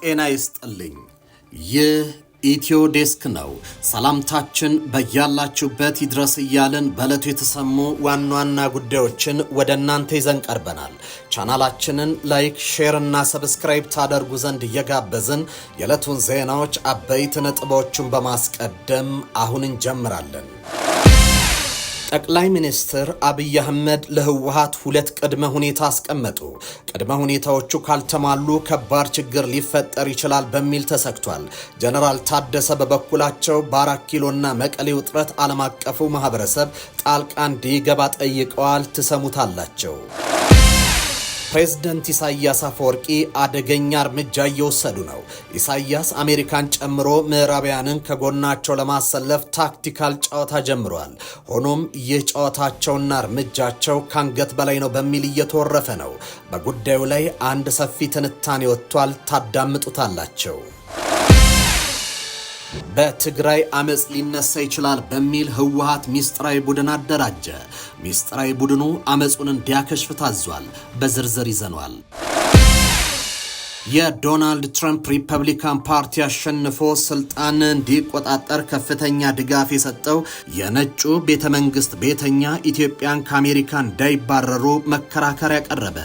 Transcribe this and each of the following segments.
ጤና ይስጥልኝ። ይህ ኢትዮ ዴስክ ነው። ሰላምታችን በያላችሁበት ይድረስ እያልን በዕለቱ የተሰሙ ዋና ዋና ጉዳዮችን ወደ እናንተ ይዘን ቀርበናል። ቻናላችንን ላይክ፣ ሼር እና ሰብስክራይብ ታደርጉ ዘንድ እየጋበዝን የዕለቱን ዜናዎች አበይት ነጥቦቹን በማስቀደም አሁን እንጀምራለን። ጠቅላይ ሚኒስትር አብይ አህመድ ለህወሓት ሁለት ቅድመ ሁኔታ አስቀመጡ። ቅድመ ሁኔታዎቹ ካልተሟሉ ከባድ ችግር ሊፈጠር ይችላል በሚል ተሰክቷል። ጀነራል ታደሰ በበኩላቸው በአራት ኪሎና መቀሌ ውጥረት ዓለም አቀፉ ማህበረሰብ ጣልቃ እንዲገባ ጠይቀዋል። ትሰሙታላቸው። ፕሬዝዳንት ኢሳያስ አፈወርቂ አደገኛ እርምጃ እየወሰዱ ነው። ኢሳያስ አሜሪካን ጨምሮ ምዕራባውያንን ከጎናቸው ለማሰለፍ ታክቲካል ጨዋታ ጀምረዋል። ሆኖም ይህ ጨዋታቸውና እርምጃቸው ካንገት በላይ ነው በሚል እየተወረፈ ነው። በጉዳዩ ላይ አንድ ሰፊ ትንታኔ ወጥቷል። ታዳምጡታላቸው። በትግራይ አመጽ ሊነሳ ይችላል በሚል ህወሓት ሚስጥራዊ ቡድን አደራጀ። ሚስጥራዊ ቡድኑ አመጹን እንዲያከሽፍ ታዟል። በዝርዝር ይዘኗል። የዶናልድ ትራምፕ ሪፐብሊካን ፓርቲ አሸንፎ ስልጣን እንዲቆጣጠር ከፍተኛ ድጋፍ የሰጠው የነጩ ቤተ መንግስት ቤተኛ ኢትዮጵያን ከአሜሪካ እንዳይባረሩ መከራከሪያ ቀረበ።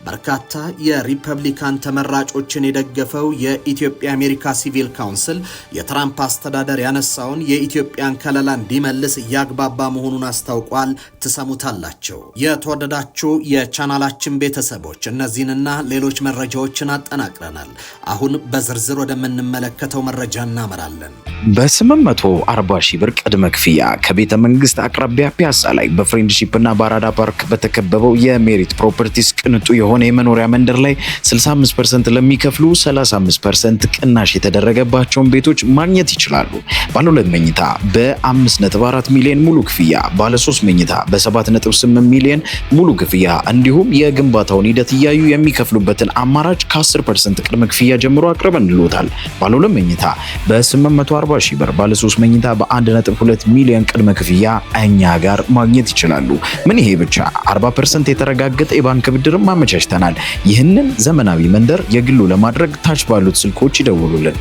በርካታ የሪፐብሊካን ተመራጮችን የደገፈው የኢትዮጵያ አሜሪካ ሲቪል ካውንስል የትራምፕ አስተዳደር ያነሳውን የኢትዮጵያን ከለላ እንዲመልስ እያግባባ መሆኑን አስታውቋል። ትሰሙታላቸው። የተወደዳችሁ የቻናላችን ቤተሰቦች እነዚህንና ሌሎች መረጃዎችን አጠናቅረናል። አሁን በዝርዝር ወደምንመለከተው መረጃ እናመራለን። በ840 ሺህ ብር ቅድመ ክፍያ ከቤተ መንግስት አቅራቢያ ፒያሳ ላይ በፍሬንድሺፕ እና በአራዳ ፓርክ በተከበበው የሜሪት ፕሮፐርቲስ ቅንጡ የሆነ የመኖሪያ መንደር ላይ 65% ለሚከፍሉ 35% ቅናሽ የተደረገባቸውን ቤቶች ማግኘት ይችላሉ። ባለ 2 መኝታ በ5.4 ሚሊዮን ሙሉ ክፍያ፣ ባለ 3 መኝታ በ7.8 ሚሊዮን ሙሉ ክፍያ እንዲሁም የግንባታውን ሂደት እያዩ የሚከፍሉበትን አማራጭ ከ10% ቅድመ ክፍያ ጀምሮ አቅርበንልዎታል። ባለ 2 መኝታ በ840 ሺህ ብር፣ ባለ 3 መኝታ በ1.2 ሚሊዮን ቅድመ ክፍያ እኛ ጋር ማግኘት ይችላሉ። ምን ይሄ ብቻ 40% የተረጋገጠ የባንክ ብድር ማመቻችተናል። ይህንን ዘመናዊ መንደር የግሉ ለማድረግ ታች ባሉት ስልኮች ይደውሉልን።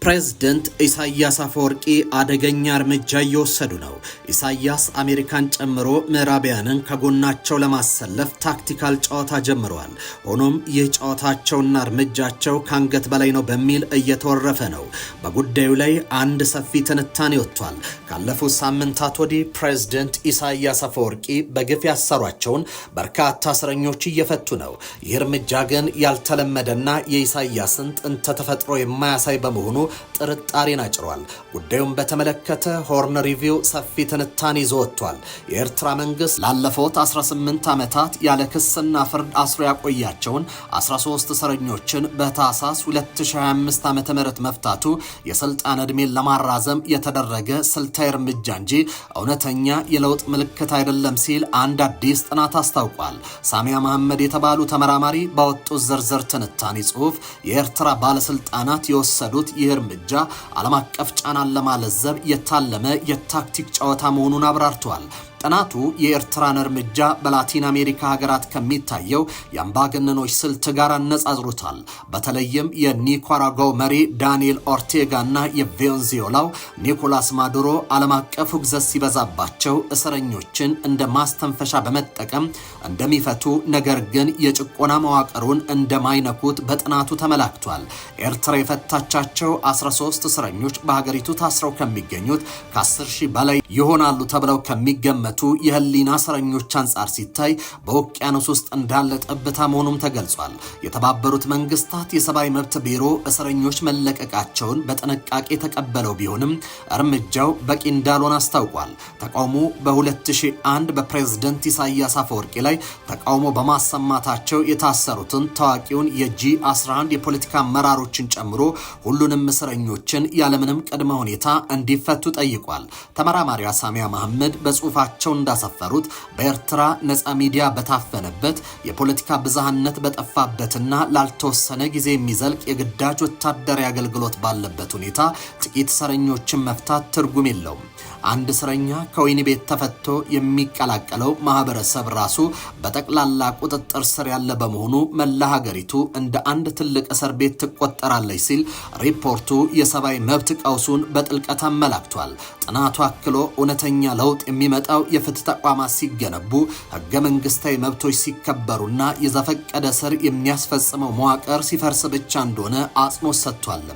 ፕሬዝዳንት ኢሳያስ አፈወርቂ አደገኛ እርምጃ እየወሰዱ ነው። ኢሳያስ አሜሪካን ጨምሮ ምዕራባውያንን ከጎናቸው ለማሰለፍ ታክቲካል ጨዋታ ጀምረዋል። ሆኖም ይህ ጨዋታቸውና እርምጃቸው ካንገት በላይ ነው በሚል እየተወረፈ ነው። በጉዳዩ ላይ አንድ ሰፊ ትንታኔ ወጥቷል። ካለፉት ሳምንታት ወዲህ ፕሬዝዳንት ኢሳያስ አፈወርቂ በግፍ ያሰሯቸውን በርካታ እስረኞች እየፈቱ ነው። ይህ እርምጃ ግን ያልተለመደና የኢሳያስን ጥንተ ተፈጥሮ የማያሳይ በመሆኑ ጥርጣሬን አጭሯል። ጉዳዩን በተመለከተ ሆርን ሪቪው ሰፊ ትንታኔ ይዞ ወጥቷል። የኤርትራ መንግስት ላለፉት 18 ዓመታት ያለ ክስና ፍርድ አስሮ ያቆያቸውን 13 እስረኞችን በታህሳስ 2025 ዓ.ም መፍታቱ የስልጣን ዕድሜን ለማራዘም የተደረገ ስልታዊ እርምጃ እንጂ እውነተኛ የለውጥ ምልክት አይደለም ሲል አንድ አዲስ ጥናት አስታውቋል። ሳሚያ መሐመድ የተባሉ ተመራማሪ ባወጡት ዝርዝር ትንታኔ ጽሑፍ የኤርትራ ባለስልጣናት የወሰዱት ይህ እርምጃ ዓለም አቀፍ ጫናን ለማለዘብ የታለመ የታክቲክ ጨዋታ መሆኑን አብራርተዋል። ጥናቱ የኤርትራን እርምጃ በላቲን አሜሪካ ሀገራት ከሚታየው የአምባገነኖች ስልት ጋር አነጻጽሮታል። በተለይም የኒካራጓው መሪ ዳንኤል ኦርቴጋ እና የቬንዙዌላው ኒኮላስ ማዱሮ ዓለም አቀፍ ውግዘት ሲበዛባቸው እስረኞችን እንደ ማስተንፈሻ በመጠቀም እንደሚፈቱ፣ ነገር ግን የጭቆና መዋቅሩን እንደማይነኩት በጥናቱ ተመላክቷል። ኤርትራ የፈታቻቸው 13 እስረኞች በሀገሪቱ ታስረው ከሚገኙት ከ10 ሺህ በላይ ይሆናሉ ተብለው ከሚገመ የህሊና እስረኞች አንጻር ሲታይ በውቅያኖስ ውስጥ እንዳለ ጠብታ መሆኑም ተገልጿል። የተባበሩት መንግስታት የሰብአዊ መብት ቢሮ እስረኞች መለቀቃቸውን በጥንቃቄ ተቀበለው ቢሆንም እርምጃው በቂ እንዳልሆነ አስታውቋል። ተቃውሞ በ2001 በፕሬዝዳንት ኢሳያስ አፈወርቂ ላይ ተቃውሞ በማሰማታቸው የታሰሩትን ታዋቂውን የጂ11 የፖለቲካ አመራሮችን ጨምሮ ሁሉንም እስረኞችን ያለምንም ቅድመ ሁኔታ እንዲፈቱ ጠይቋል። ተመራማሪዋ ሳሚያ መሐመድ በጽሁፋቸው በገጻቸው እንዳሰፈሩት በኤርትራ ነፃ ሚዲያ በታፈነበት የፖለቲካ ብዝሃነት በጠፋበትና ላልተወሰነ ጊዜ የሚዘልቅ የግዳጅ ወታደራዊ አገልግሎት ባለበት ሁኔታ ጥቂት እስረኞችን መፍታት ትርጉም የለውም። አንድ እስረኛ ከወህኒ ቤት ተፈቶ የሚቀላቀለው ማህበረሰብ ራሱ በጠቅላላ ቁጥጥር ስር ያለ በመሆኑ መላ ሀገሪቱ እንደ አንድ ትልቅ እስር ቤት ትቆጠራለች ሲል ሪፖርቱ የሰብአዊ መብት ቀውሱን በጥልቀት አመላክቷል። ጥናቱ አክሎ እውነተኛ ለውጥ የሚመጣው የፍትህ ተቋማት ሲገነቡ፣ ህገ መንግስታዊ መብቶች ሲከበሩና የዘፈቀደ እስር የሚያስፈጽመው መዋቅር ሲፈርስ ብቻ እንደሆነ አጽንኦት ሰጥቷል።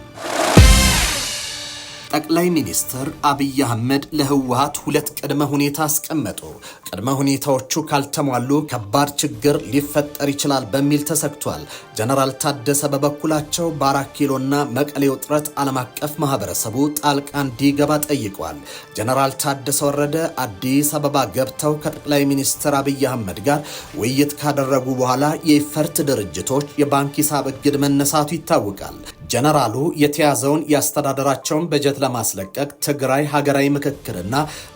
ጠቅላይ ሚኒስትር አብይ አህመድ ለህወሓት ሁለት ቅድመ ሁኔታ አስቀመጡ። ቅድመ ሁኔታዎቹ ካልተሟሉ ከባድ ችግር ሊፈጠር ይችላል በሚል ተሰግቷል። ጀነራል ታደሰ በበኩላቸው በአራት ኪሎና መቀሌ ውጥረት ዓለም አቀፍ ማህበረሰቡ ጣልቃ እንዲገባ ጠይቀዋል። ጀነራል ታደሰ ወረደ አዲስ አበባ ገብተው ከጠቅላይ ሚኒስትር አብይ አህመድ ጋር ውይይት ካደረጉ በኋላ የኢፈርት ድርጅቶች የባንክ ሂሳብ እግድ መነሳቱ ይታወቃል። ጀነራሉ የተያዘውን ያስተዳደራቸውን በጀት ለማስለቀቅ ትግራይ ሀገራዊ ምክክርና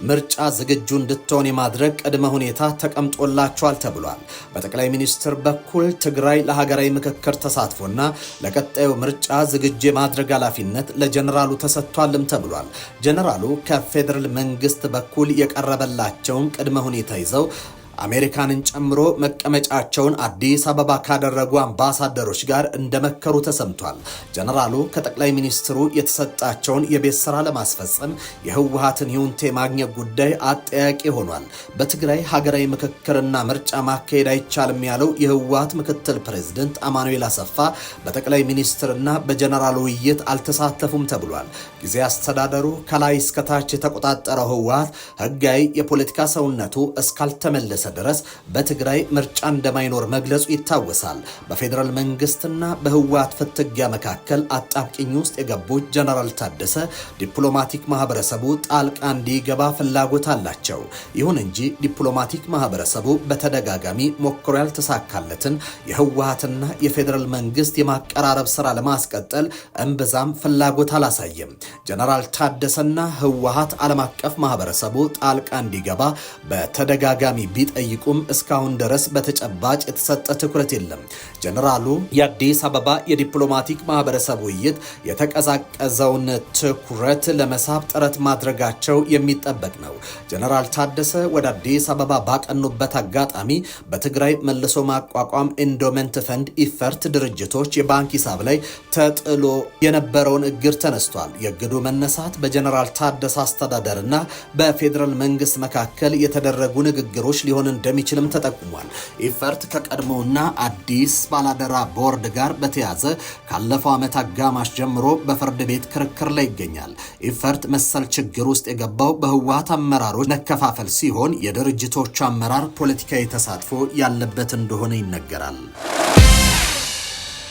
ምርጫ ዝግጁ እንድትሆን የማድረግ ቅድመ ሁኔታ ተቀምጦላቸዋል ተብሏል። በጠቅላይ ሚኒስትር በኩል ትግራይ ለሀገራዊ ምክክር ተሳትፎና ለቀጣዩ ምርጫ ዝግጁ የማድረግ ኃላፊነት ለጀነራሉ ተሰጥቷልም ተብሏል። ጀነራሉ ከፌደራል መንግስት በኩል የቀረበላቸውን ቅድመ ሁኔታ ይዘው አሜሪካንን ጨምሮ መቀመጫቸውን አዲስ አበባ ካደረጉ አምባሳደሮች ጋር እንደመከሩ ተሰምቷል። ጀነራሉ ከጠቅላይ ሚኒስትሩ የተሰጣቸውን የቤት ስራ ለማስፈጸም የህወሓትን ይሁንታ ማግኘት ጉዳይ አጠያቂ ሆኗል። በትግራይ ሀገራዊ ምክክርና ምርጫ ማካሄድ አይቻልም ያለው የህወሓት ምክትል ፕሬዝዳንት አማኑኤል አሰፋ በጠቅላይ ሚኒስትርና በጀነራሉ ውይይት አልተሳተፉም ተብሏል። ጊዜ አስተዳደሩ ከላይ እስከታች የተቆጣጠረው ህወሓት ህጋዊ የፖለቲካ ሰውነቱ እስካልተመለሰ ድረስ በትግራይ ምርጫ እንደማይኖር መግለጹ ይታወሳል። በፌደራል መንግስትና በህወሓት ፍትጊያ መካከል አጣብቂኝ ውስጥ የገቡት ጀነራል ታደሰ ዲፕሎማቲክ ማህበረሰቡ ጣልቃ እንዲገባ ፍላጎት አላቸው። ይሁን እንጂ ዲፕሎማቲክ ማህበረሰቡ በተደጋጋሚ ሞክሮ ያልተሳካለትን የህወሓትና የፌደራል መንግስት የማቀራረብ ስራ ለማስቀጠል እምብዛም ፍላጎት አላሳየም። ጀነራል ታደሰና ህወሓት ዓለም አቀፍ ማህበረሰቡ ጣልቃ እንዲገባ በተደጋጋሚ ጠይቁም እስካሁን ድረስ በተጨባጭ የተሰጠ ትኩረት የለም። ጀነራሉ የአዲስ አበባ የዲፕሎማቲክ ማህበረሰብ ውይይት የተቀዛቀዘውን ትኩረት ለመሳብ ጥረት ማድረጋቸው የሚጠበቅ ነው። ጀነራል ታደሰ ወደ አዲስ አበባ ባቀኑበት አጋጣሚ በትግራይ መልሶ ማቋቋም ኢንዶመንት ፈንድ ኢፈርት ድርጅቶች የባንክ ሂሳብ ላይ ተጥሎ የነበረውን እግድ ተነስቷል። የእግዱ መነሳት በጀነራል ታደሰ አስተዳደርና በፌደራል መንግስት መካከል የተደረጉ ንግግሮች ሊሆን እንደሚችልም ተጠቁሟል። ኢፈርት ከቀድሞውና አዲስ ባላደራ ቦርድ ጋር በተያዘ ካለፈው ዓመት አጋማሽ ጀምሮ በፍርድ ቤት ክርክር ላይ ይገኛል። ኢፈርት መሰል ችግር ውስጥ የገባው በህወሓት አመራሮች መከፋፈል ሲሆን የድርጅቶቹ አመራር ፖለቲካዊ ተሳትፎ ያለበት እንደሆነ ይነገራል።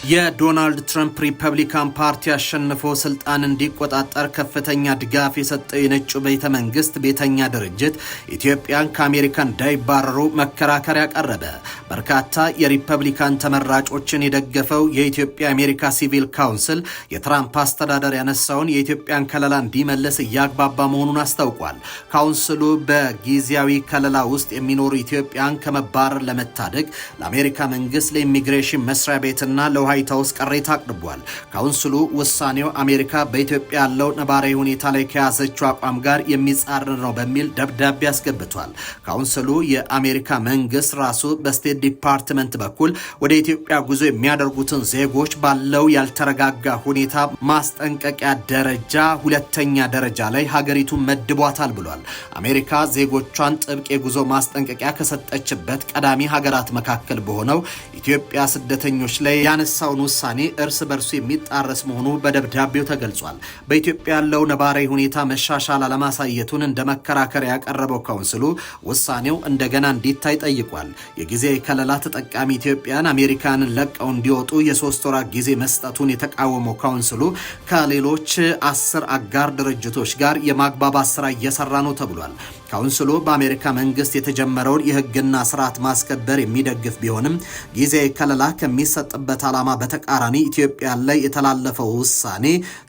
የዶናልድ ትራምፕ ሪፐብሊካን ፓርቲ አሸንፎ ስልጣን እንዲቆጣጠር ከፍተኛ ድጋፍ የሰጠው የነጩ ቤተ መንግስት ቤተኛ ድርጅት ኢትዮጵያን ከአሜሪካ እንዳይባረሩ መከራከሪያ ቀረበ። በርካታ የሪፐብሊካን ተመራጮችን የደገፈው የኢትዮጵያ አሜሪካ ሲቪል ካውንስል የትራምፕ አስተዳደር ያነሳውን የኢትዮጵያን ከለላ እንዲመለስ እያግባባ መሆኑን አስታውቋል። ካውንስሉ በጊዜያዊ ከለላ ውስጥ የሚኖሩ ኢትዮጵያን ከመባረር ለመታደግ ለአሜሪካ መንግስት ለኢሚግሬሽን መስሪያ ቤትና ለውሃ ዋይት ሃውስ ቅሬታ አቅርቧል። ካውንስሉ ውሳኔው አሜሪካ በኢትዮጵያ ያለው ነባራዊ ሁኔታ ላይ ከያዘችው አቋም ጋር የሚጻረር ነው በሚል ደብዳቤ አስገብቷል። ካውንስሉ የአሜሪካ መንግስት ራሱ በስቴት ዲፓርትመንት በኩል ወደ ኢትዮጵያ ጉዞ የሚያደርጉትን ዜጎች ባለው ያልተረጋጋ ሁኔታ ማስጠንቀቂያ ደረጃ ሁለተኛ ደረጃ ላይ ሀገሪቱን መድቧታል ብሏል። አሜሪካ ዜጎቿን ጥብቅ የጉዞ ማስጠንቀቂያ ከሰጠችበት ቀዳሚ ሀገራት መካከል በሆነው ኢትዮጵያ ስደተኞች ላይ ያነሳውን ውሳኔ እርስ በርሱ የሚጣረስ መሆኑ በደብዳቤው ተገልጿል። በኢትዮጵያ ያለው ነባራዊ ሁኔታ መሻሻል አለማሳየቱን እንደ መከራከሪያ ያቀረበው ካውንስሉ ውሳኔው እንደገና እንዲታይ ጠይቋል። የጊዜ ከለላ ተጠቃሚ ኢትዮጵያን አሜሪካንን ለቀው እንዲወጡ የ3 ወራት ጊዜ መስጠቱን የተቃወመው ካውንስሉ ከሌሎች 10 አጋር ድርጅቶች ጋር የማግባባት ስራ እየሰራ ነው ተብሏል። ካውንስሉ በአሜሪካ መንግስት የተጀመረውን የህግና ስርዓት ማስከበር የሚደግፍ ቢሆንም ጊዜያዊ ከለላ ከሚሰጥበት ዓላማ በተቃራኒ ኢትዮጵያ ላይ የተላለፈው ውሳኔ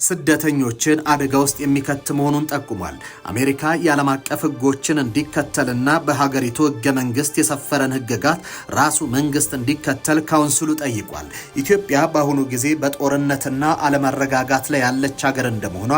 ስደተኞችን አደጋ ውስጥ የሚከት መሆኑን ጠቁሟል። አሜሪካ የዓለም አቀፍ ህጎችን እንዲከተልና በሀገሪቱ ህገ መንግስት የሰፈረን ህግጋት ራሱ መንግስት እንዲከተል ካውንስሉ ጠይቋል። ኢትዮጵያ በአሁኑ ጊዜ በጦርነትና አለመረጋጋት ላይ ያለች ሀገር እንደመሆኗ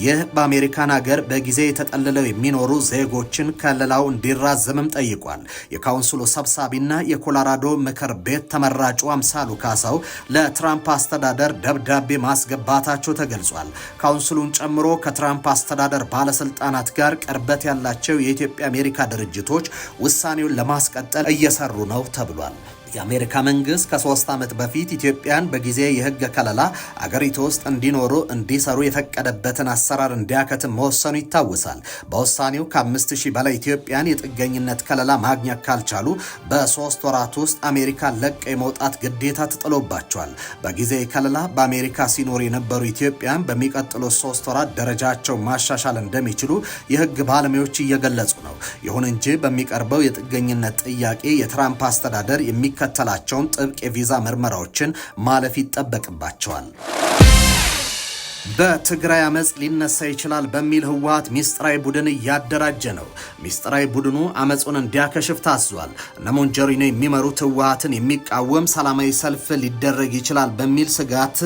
ይህ በአሜሪካን ሀገር በጊዜ የተጠልለው የሚኖሩ ዜጎችን ከለላው እንዲራዘምም ጠይቋል። የካውንስሉ ሰብሳቢና የኮሎራዶ ምክር ቤት ተመራጩ አምሳሉ ካሳው ለትራምፕ አስተዳደር ደብዳቤ ማስገባታቸው ተገልጿል። ካውንስሉን ጨምሮ ከትራምፕ አስተዳደር ባለስልጣናት ጋር ቅርበት ያላቸው የኢትዮጵያ አሜሪካ ድርጅቶች ውሳኔውን ለማስቀጠል እየሰሩ ነው ተብሏል። የአሜሪካ መንግስት ከ3 ዓመት በፊት ኢትዮጵያን በጊዜ የህግ ከለላ አገሪቱ ውስጥ እንዲሰሩ የፈቀደበትን አሰራር እንዲያከትም መወሰኑ ይታወሳል። በውሳኔው ከ5000 በላይ ኢትዮጵያን የጥገኝነት ከለላ ማግኘት ካልቻሉ በ3 ወራት ውስጥ አሜሪካን ለቀ የመውጣት ግዴታ ተጥሎባቸዋል። በጊዜ ከለላ በአሜሪካ ሲኖሩ የነበሩ ኢትዮጵያን በሚቀጥሉት 3 ወራት ደረጃቸው ማሻሻል እንደሚችሉ የህግ ባለሙያዎች እየገለጹ ነው። ይሁን እንጂ በሚቀርበው የጥገኝነት ጥያቄ የትራምፕ አስተዳደር የሚከተላቸውን ጥብቅ የቪዛ ምርመራዎችን ማለፍ ይጠበቅባቸዋል። በትግራይ አመጽ ሊነሳ ይችላል በሚል ህወሓት ሚስጥራዊ ቡድን እያደራጀ ነው። ሚስጥራዊ ቡድኑ አመጹን እንዲያከሽፍ ታዟል። እነ ሞንጀሪኖ የሚመሩት ህወሓትን የሚቃወም ሰላማዊ ሰልፍ ሊደረግ ይችላል በሚል ስጋት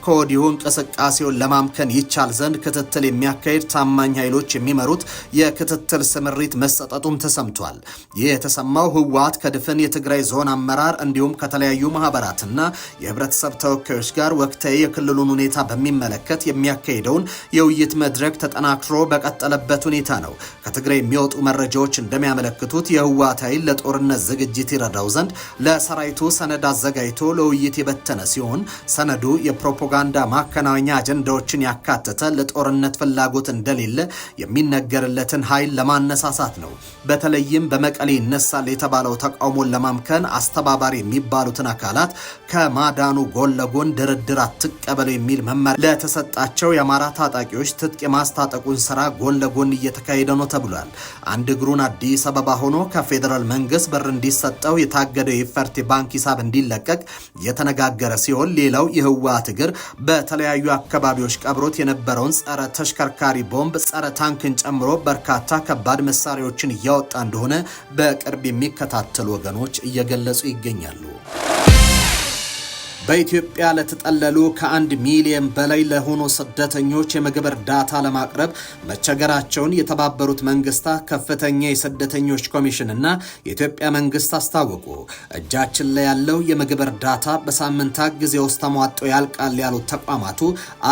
ከወዲሁ እንቅስቃሴውን ለማምከን ይቻል ዘንድ ክትትል የሚያካሂድ ታማኝ ኃይሎች የሚመሩት የክትትል ስምሪት መሰጠቱም ተሰምቷል። ይህ የተሰማው ህወሓት ከድፍን የትግራይ ዞን አመራር እንዲሁም ከተለያዩ ማህበራትና የህብረተሰብ ተወካዮች ጋር ወቅታዊ የክልሉን ሁኔታ በሚመለከት የሚያካሂደውን የውይይት መድረክ ተጠናክሮ በቀጠለበት ሁኔታ ነው። ከትግራይ የሚወጡ መረጃዎች እንደሚያመለክቱት የህወሓት ኃይል ለጦርነት ዝግጅት ይረዳው ዘንድ ለሰራዊቱ ሰነድ አዘጋጅቶ ለውይይት የበተነ ሲሆን ሰነዱ የፕሮፓጋንዳ ማከናወኛ አጀንዳዎችን ያካተተ ለጦርነት ፍላጎት እንደሌለ የሚነገርለትን ኃይል ለማነሳሳት ነው። በተለይም በመቀሌ ይነሳል የተባለው ተቃውሞን ለማምከን አስተባባሪ የሚባሉትን አካላት ከማዳኑ ጎን ለጎን ድርድር አትቀበሉ የሚል መመሪያ ለተሰጣቸው የአማራ ታጣቂዎች ትጥቅ የማስታጠቁን ስራ ጎን ለጎን እየተካሄደ ነው ተብሏል። አንድ እግሩን አዲስ አበባ ሆኖ ከፌዴራል መንግስት ብር እንዲሰጠው የታገደው የኢፈርት ባንክ ሂሳብ እንዲለቀቅ የተነጋገረ ሲሆን ሌላው የህወሓት እግር በተለያዩ አካባቢዎች ቀብሮት የነበረውን ጸረ ተሽከርካሪ ቦምብ፣ ጸረ ታንክን ጨምሮ በርካታ ከባድ መሳሪያዎችን እያወጣ እንደሆነ በቅርብ የሚከታተሉ ወገኖች እየገለጹ ይገኛሉ። በኢትዮጵያ ለተጠለሉ ከ1 ሚሊዮን በላይ ለሆኑ ስደተኞች የምግብ እርዳታ ለማቅረብ መቸገራቸውን የተባበሩት መንግስታት ከፍተኛ የስደተኞች ኮሚሽንና የኢትዮጵያ መንግስት አስታወቁ። እጃችን ላይ ያለው የምግብ እርዳታ በሳምንታት ጊዜ ውስጥ ተሟጦ ያልቃል ያሉት ተቋማቱ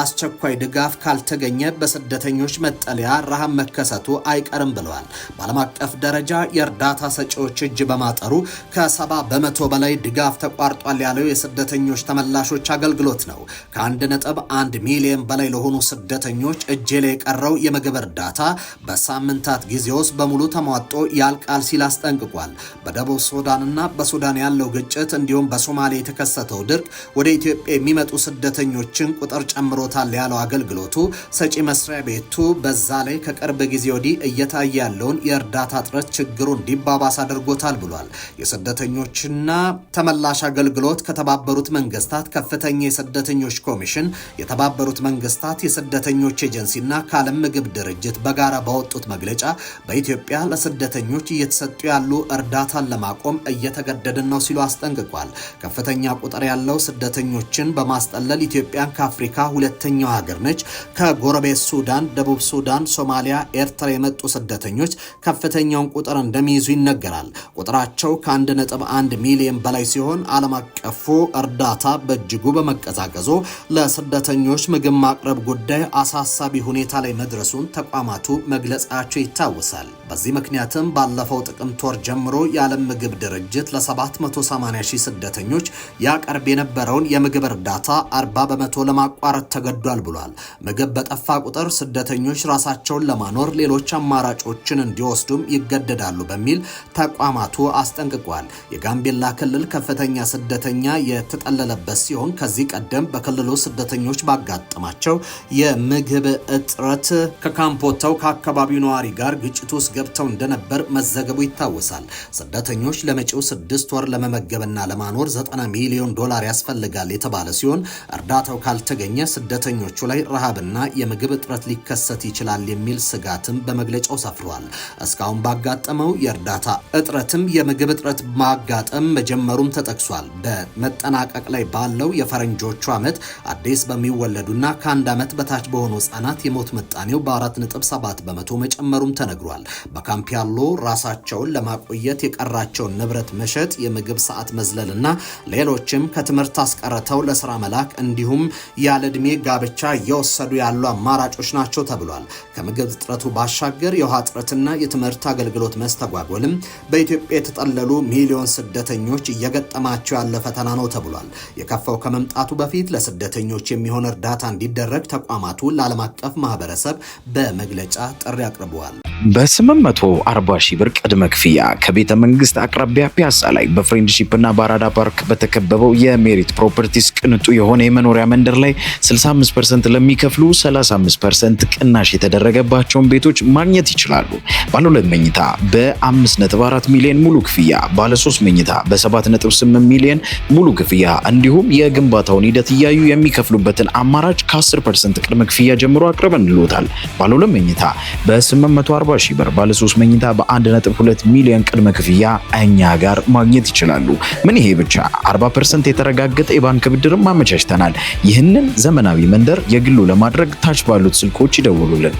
አስቸኳይ ድጋፍ ካልተገኘ በስደተኞች መጠለያ ረሃብ መከሰቱ አይቀርም ብለዋል። በዓለም አቀፍ ደረጃ የእርዳታ ሰጪዎች እጅ በማጠሩ ከ70 በመቶ በላይ ድጋፍ ተቋርጧል ያለው የስደተኞች ተመላሾች አገልግሎት ነው። ከ1.1 ሚሊዮን በላይ ለሆኑ ስደተኞች እጅ ላይ የቀረው የምግብ እርዳታ በሳምንታት ጊዜ ውስጥ በሙሉ ተሟጦ ያልቃል ሲል አስጠንቅቋል። በደቡብ ሱዳንና በሱዳን ያለው ግጭት እንዲሁም በሶማሌ የተከሰተው ድርቅ ወደ ኢትዮጵያ የሚመጡ ስደተኞችን ቁጥር ጨምሮታል ያለው አገልግሎቱ ሰጪ መስሪያ ቤቱ በዛ ላይ ከቅርብ ጊዜ ወዲህ እየታየ ያለውን የእርዳታ እጥረት ችግሩ እንዲባባስ አድርጎታል ብሏል። የስደተኞችና ተመላሽ አገልግሎት ከተባበሩት መንግስታት ከፍተኛ የስደተኞች ኮሚሽን፣ የተባበሩት መንግስታት የስደተኞች ኤጀንሲና ከዓለም ምግብ ድርጅት በጋራ ባወጡት መግለጫ በኢትዮጵያ ለስደተኞች እየተሰጡ ያሉ እርዳታን ለማቆም እየተገደድን ነው ሲሉ አስጠንቅቋል። ከፍተኛ ቁጥር ያለው ስደተኞችን በማስጠለል ኢትዮጵያን ከአፍሪካ ሁለተኛው ሀገር ነች። ከጎረቤት ሱዳን፣ ደቡብ ሱዳን፣ ሶማሊያ፣ ኤርትራ የመጡ ስደተኞች ከፍተኛውን ቁጥር እንደሚይዙ ይነገራል። ቁጥራቸው ከ1.1 ሚሊዮን በላይ ሲሆን ዓለም አቀፉ እርዳታ በእጅጉ በመቀዛቀዙ ለስደተኞች ምግብ ማቅረብ ጉዳይ አሳሳቢ ሁኔታ ላይ መድረሱን ተቋማቱ መግለጻቸው ይታወሳል። በዚህ ምክንያትም ባለፈው ጥቅምት ወር ጀምሮ የዓለም ምግብ ድርጅት ለ780 ሺህ ስደተኞች ያቀርብ የነበረውን የምግብ እርዳታ 40 በመቶ ለማቋረጥ ተገዷል ብሏል። ምግብ በጠፋ ቁጥር ስደተኞች ራሳቸውን ለማኖር ሌሎች አማራጮችን እንዲወስዱም ይገደዳሉ በሚል ተቋማቱ አስጠንቅቋል። የጋምቤላ ክልል ከፍተኛ ስደተኛ የተጠለለበት ሲሆን ከዚህ ቀደም በክልሉ ስደተኞች ባጋጠማቸው የምግብ እጥረት ከካምፕ ወጥተው ከአካባቢው ነዋሪ ጋር ግጭት ውስጥ ገብተው እንደነበር መዘገቡ ይታወሳል። ስደተኞች ለመጪው 6 ወር ለመመገብና ለማኖር $90 ሚሊዮን ያስፈልጋል የተባለ ሲሆን እርዳታው ካልተገኘ ስደተኞቹ ላይ ረሃብና የምግብ እጥረት ሊከሰት ይችላል የሚል ስጋትም በመግለጫው ሰፍሯል። እስካሁን ባጋጠመው የእርዳታ እጥረትም የምግብ እጥረት ማጋጠም መጀመሩም ተጠቅሷል። በመጠናቀቅ ላይ ባለው የፈረንጆቹ ዓመት አዲስ በሚወለዱና ከ1 ዓመት በታች በሆኑ ህጻናት የሞት ምጣኔው በ4.7 በመቶ መጨመሩም ተነግሯል። በካምፕ ያሉ ራሳቸውን ለማቆየት የቀራቸውን ንብረት መሸጥ፣ የምግብ ሰዓት መዝለልና ሌሎችም ከትምህርት አስቀርተው ለስራ መላክ እንዲሁም ያለ ዕድሜ ጋብቻ እየወሰዱ ያሉ አማራጮች ናቸው ተብሏል። ከምግብ እጥረቱ ባሻገር የውሃ እጥረትና የትምህርት አገልግሎት መስተጓጎልም በኢትዮጵያ የተጠለሉ ሚሊዮን ስደተኞች እየገጠማቸው ያለ ፈተና ነው ተብሏል። የከፋው ከመምጣቱ በፊት ለስደተኞች የሚሆን እርዳታ እንዲደረግ ተቋማቱ ለዓለም አቀፍ ማህበረሰብ በመግለጫ ጥሪ አቅርበዋል። በ840 ሺህ ብር ቅድመ ክፍያ ከቤተ መንግስት አቅራቢያ ፒያሳ ላይ በፍሬንድሺፕ እና በአራዳ ፓርክ በተከበበው የሜሪት ፕሮፐርቲስ ቅንጡ የሆነ የመኖሪያ መንደር ላይ 65% ለሚከፍሉ 35% ቅናሽ የተደረገባቸውን ቤቶች ማግኘት ይችላሉ። ባለ 2 መኝታ በ5.4 ሚሊዮን ሙሉ ክፍያ፣ ባለ 3 መኝታ በ7.8 ሚሊዮን ሙሉ ክፍያ እንዲሁም የግንባታውን ሂደት እያዩ የሚከፍሉበትን አማራጭ ከ10% ቅድመ ክፍያ ጀምሮ አቅርበንልዎታል። ባለ 2 መኝታ በ840 ሺህ ብር፣ ባለ 3 መኝታ በ1.2 ሚሊዮን ቅድመ ክፍያ እኛ ጋር ማግኘት ይችላሉ። ምን ይሄ ብቻ 40% የተረጋገጠ የባንክ ብድርም አመቻችተናል። ይህንን ዘመናዊ መንደር የግሉ ለማድረግ ታች ባሉት ስልኮች ይደውሉልን።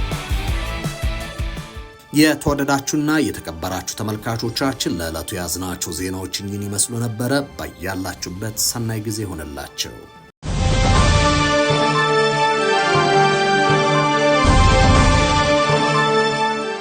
የተወደዳችሁና የተከበራችሁ ተመልካቾቻችን ለዕለቱ ያዝናቸው ዜናዎች እኚህን ይመስሉ ነበረ። ባያላችሁበት ሰናይ ጊዜ ሆነላችሁ።